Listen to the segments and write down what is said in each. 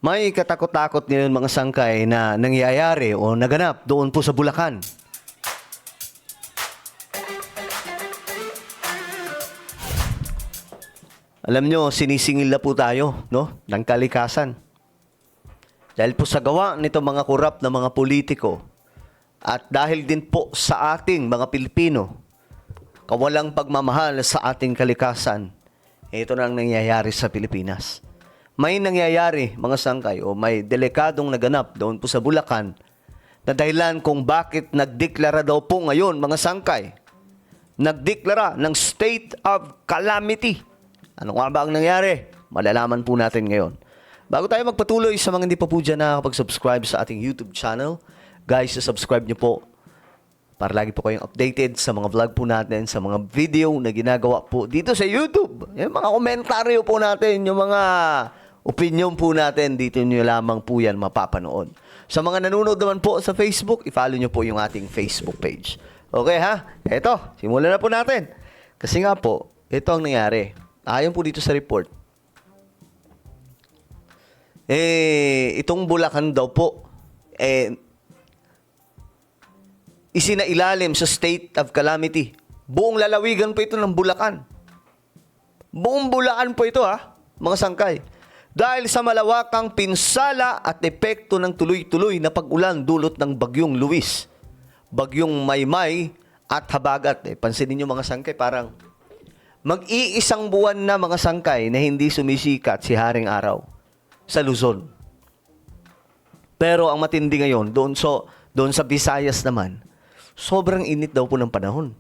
May katakot-takot ngayon mga sangkay na nangyayari o naganap doon po sa Bulacan. Alam nyo, sinisingil na po tayo, no, ng kalikasan. Dahil po sa gawa nito mga korap na mga politiko at dahil din po sa ating mga Pilipino, kawalang pagmamahal sa ating kalikasan, ito na ang nangyayari sa Pilipinas. May nangyayari, mga sangkay, o may delikadong naganap doon po sa Bulacan na dahilan kung bakit nagdeklara daw po ngayon, mga sangkay, nagdeklara ng state of calamity. Ano nga ba ang nangyari? Malalaman po natin ngayon. Bago tayo magpatuloy sa mga hindi pa po dyan nakakapag-subscribe sa ating YouTube channel, guys, subscribe nyo po para lagi po kayong updated sa mga vlog po natin, sa mga video na ginagawa po dito sa YouTube. Yung mga komentaryo po natin, yung mga opinion po natin, dito nyo lamang po yan mapapanood. Sa mga nanonood naman po sa Facebook, i-follow nyo po yung ating Facebook page. Okay ha? Eto, simulan na po natin. Kasi nga po, ito ang nangyari. Ayon po dito sa report, itong Bulacan daw po, isinailalim sa state of calamity. Buong lalawigan po ito ng Bulacan. Buong Bulacan po ito mga sangkay. Dahil sa malawakang pinsala at epekto ng tuloy-tuloy na pag-ulan dulot ng Bagyong Luis, Bagyong Maymay at Habagat. Pansinin nyo mga sangkay, parang mag-iisang buwan na mga sangkay na hindi sumisikat si Haring Araw sa Luzon. Pero ang matindi ngayon, doon sa Visayas naman, sobrang init daw po ng panahon.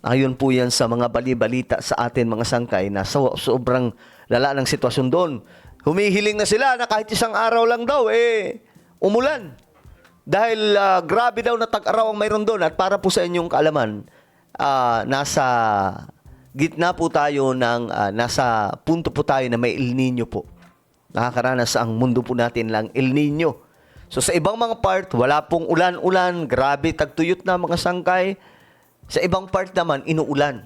Ayon po yan sa mga bali-balita sa atin mga sangkay na sobrang lala ng sitwasyon doon. Humihiling na sila na kahit isang araw lang daw, umulan. Dahil grabe daw na tag-araw ang mayroon doon. At para po sa inyong kaalaman, nasa gitna po tayo ng, nasa punto po tayo na may El Nino po. Nakakaranas ang mundo po natin lang El Nino. So sa ibang mga part, wala pong ulan-ulan, grabe, tagtuyot na mga sangkay. Sa ibang part naman, inuulan.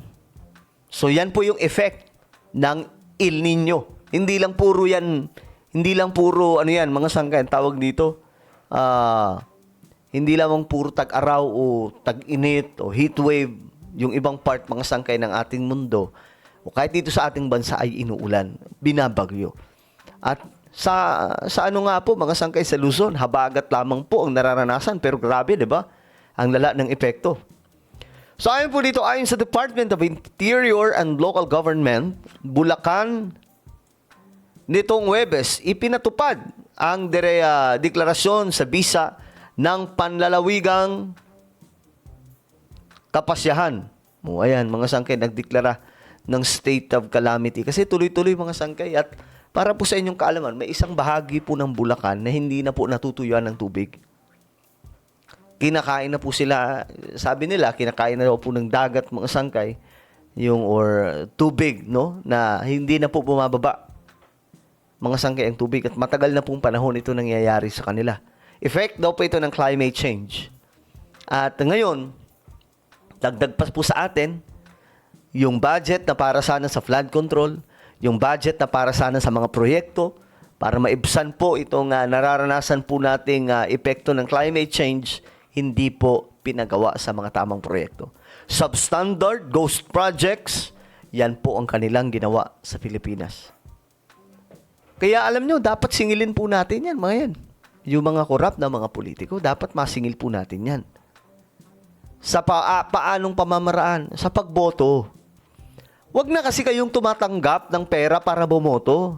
So yan po yung effect ng El Nino. Hindi lang puro ano yan, mga sangkay, tawag dito, hindi lamang puro tag-araw o tag-init o heat wave, yung ibang part, mga sangkay ng ating mundo, o kahit dito sa ating bansa ay inuulan, binabagyo. At sa ano nga po, mga sangkay sa Luzon, habagat lamang po ang nararanasan, pero grabe, di ba? Ang lala ng epekto. So ayon po dito, ayon sa Department of Interior and Local Government, Bulacan, nitong Huwebes, ipinatupad ang deklarasyon sa bisa ng panlalawigang kapasyahan. Ayan, mga sangkay, nagdeklara ng state of calamity. Kasi tuloy-tuloy mga sangkay. At para po sa inyong kaalaman, may isang bahagi po ng Bulacan na hindi na po natutuyuan ng tubig. Kinakain na po sila, sabi nila, kinakain na po ng dagat mga sangkay, or tubig, no? Na hindi na po bumababa. Mga sangkay ang tubig. At matagal na pong panahon ito nangyayari sa kanila. Effect daw po ito ng climate change. At ngayon, dagdag pa po sa atin, yung budget na para sana sa flood control, yung budget na para sana sa mga proyekto, para maibsan po itong nararanasan po nating epekto ng climate change, hindi po pinagawa sa mga tamang proyekto. Substandard, ghost projects, yan po ang kanilang ginawa sa Pilipinas. Kaya alam nyo, dapat singilin po natin yan, mga yan. Yung mga korap na mga politiko, dapat masingil po natin yan. Sa paanong pamamaraan? Sa pagboto. Huwag na kasi kayong tumatanggap ng pera para bumoto.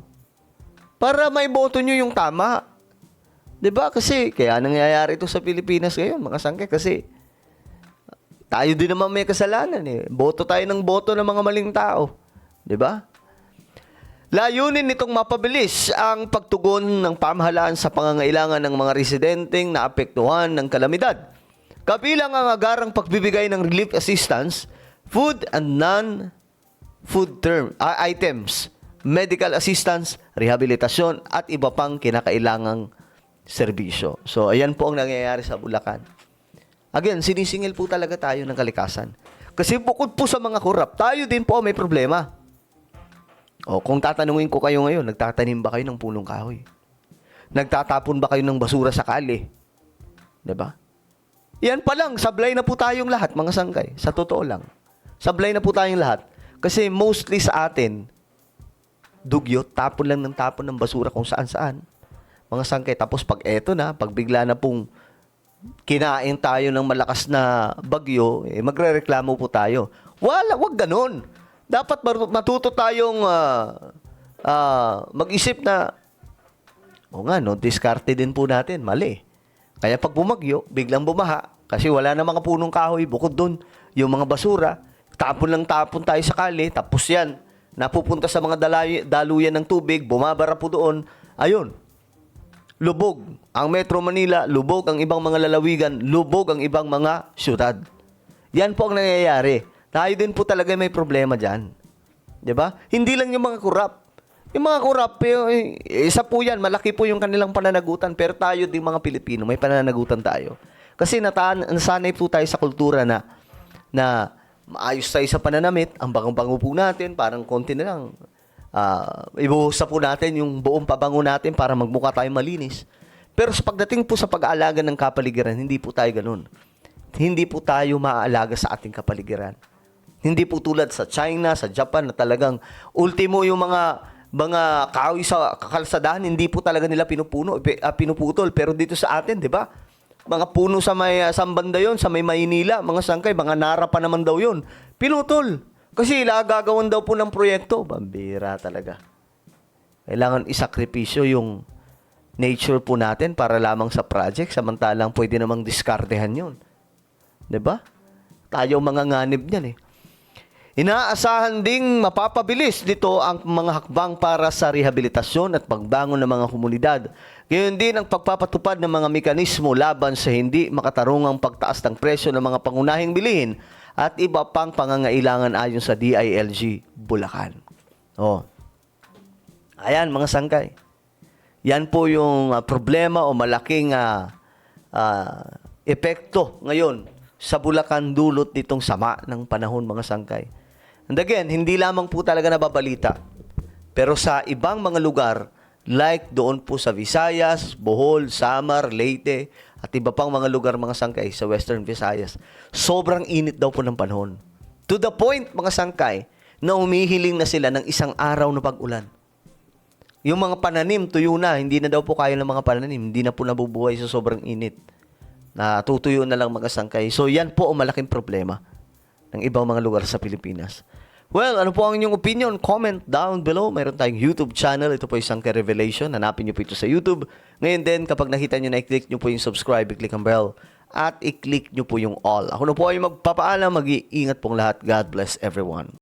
Para may boto nyo yung tama. 'Di ba? Kasi kaya nangyayari ito sa Pilipinas ngayon, mga sangkay, kasi tayo din naman may kasalanan Boto tayo ng boto ng mga maling tao. 'Di ba? Layunin nitong mapabilis ang pagtugon ng pamahalaan sa pangangailangan ng mga residenteng naapektuhan ng kalamidad. Kabilang ang agarang pagbibigay ng relief assistance, food and non-food items, medical assistance, rehabilitasyon, at iba pang kinakailangang serbisyo. So, ayan po ang nangyayari sa Bulacan. Again, sinisingil po talaga tayo ng kalikasan. Kasi bukod po sa mga korap, tayo din po may problema. O kung tatanungin ko kayo ngayon, nagtatanim ba kayo ng punong kahoy? Nagtatapon ba kayo ng basura sa kalye? 'Di ba? Yan pa lang, sablay na po tayong lahat, mga sangkay. Sa totoo lang. Sablay na po tayong lahat. Kasi mostly sa atin, dugyot, tapon lang ng tapon ng basura kung saan-saan. Mga sangkay. Tapos pag eto na, pag bigla na pong kinain tayo ng malakas na bagyo, magrereklamo po tayo. Wag ganun. Dapat matuto tayong mag-isip na, o nga, no, diskarte din po natin. Mali. Kaya pag bumagyo, biglang bumaha, kasi wala na mga punong kahoy, bukod doon, yung mga basura, tapon lang tapon tayo sa kali, tapos yan, napupunta sa mga daluyan ng tubig, bumabara po doon, ayun, lubog ang Metro Manila, lubog ang ibang mga lalawigan, lubog ang ibang mga syudad. Yan po ang nangyayari. Tayo din po talaga may problema dyan. 'Di ba? Hindi lang yung mga korap. Yung mga korap, isa po yan, malaki po yung kanilang pananagutan, pero tayo din mga Pilipino, may pananagutan tayo. Kasi nasanay po tayo sa kultura na maayos tayo sa pananamit, ang bango-bango po natin, parang konti na lang. Ibuhos po natin yung buong pabango natin para magmukha tayo malinis. Pero sa pagdating po sa pag-aalaga ng kapaligiran, hindi po tayo ganun. Hindi po tayo maaalaga sa ating kapaligiran. Hindi po tulad sa China, sa Japan, na talagang ultimo yung mga kahoy sa kalsadahan, hindi po talaga nila pinuputol. Pero dito sa atin, di ba? Mga puno sa may banda yon, sa may Maynila, mga sangkay, mga nara pa naman daw yon. Pinutol. Kasi gagawan daw po ng proyekto. Bambira talaga. Kailangan isakripisyo yung nature po natin para lamang sa project, samantalang pwede namang diskartehan yun. 'Di ba? Tayo mga nganib niyan eh. Inaasahan ding mapapabilis dito ang mga hakbang para sa rehabilitasyon at pagbangon ng mga komunidad. Gayon din ang pagpapatupad ng mga mekanismo laban sa hindi makatarungang pagtaas ng presyo ng mga pangunahing bilihin at iba pang pangangailangan ayon sa DILG Bulacan. Ayan mga sangkay. Yan po yung problema o malaking epekto ngayon sa Bulacan dulot nitong sama ng panahon, mga sangkay. And again, hindi lamang po talaga nababalita. Pero sa ibang mga lugar, like doon po sa Visayas, Bohol, Samar, Leyte, at iba pang mga lugar, mga sangkay, sa Western Visayas, sobrang init daw po ng panahon. To the point, mga sangkay, na umihiling na sila ng isang araw na pag-ulan. Yung mga pananim, tuyo na. Hindi na daw po kaya ng mga pananim. Hindi na po nabubuhay sa sobrang init. Natutuyo na lang mga sangkay. So, yan po ang malaking problema ng ibang mga lugar sa Pilipinas. Well, ano po ang inyong opinion? Comment down below. Mayroon tayong YouTube channel. Ito po yung Sangkay Revelation. Hanapin nyo po ito sa YouTube. Ngayon din, kapag nakita nyo na, i-click nyo po yung subscribe, i-click ang bell, at i-click nyo po yung all. Ako na po ay magpapaalam. Mag-iingat pong lahat. God bless everyone.